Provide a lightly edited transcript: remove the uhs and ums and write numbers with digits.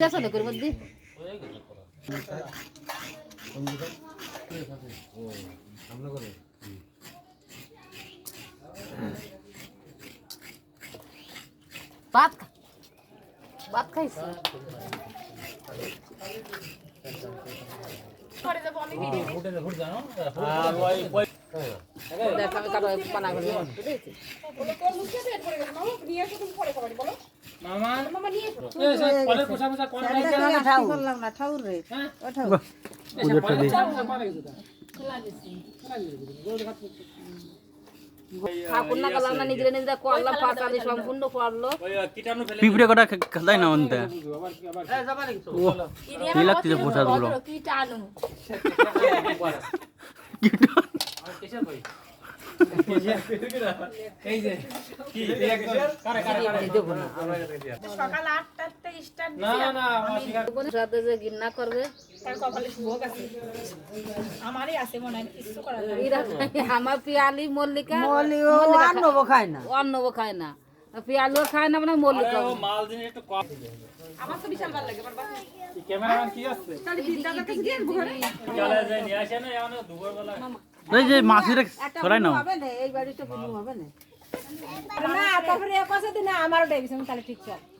যাচ্ছে লোকের মধ্যে ভাত ভাত খাইছে পিঁপড়ে কটা খেলাই না অন্তে কি লাগতেছে প্রসাদ গুলো গিন্না করবে আমার পিয়ালি মল্লিকা অন্নব খায় না পিয়ালু খায় না মানে মল্লিকা আমার তো বিশাল ভালো লাগে ক্যামেরাম্যান কি আছে এই যে মাছিরে ছড়াই নাও এই বাড়িটা কোনো হবে না না তারপরে এক আছে দিন আমারও দেখছিলাম তাহলে ঠিক আছে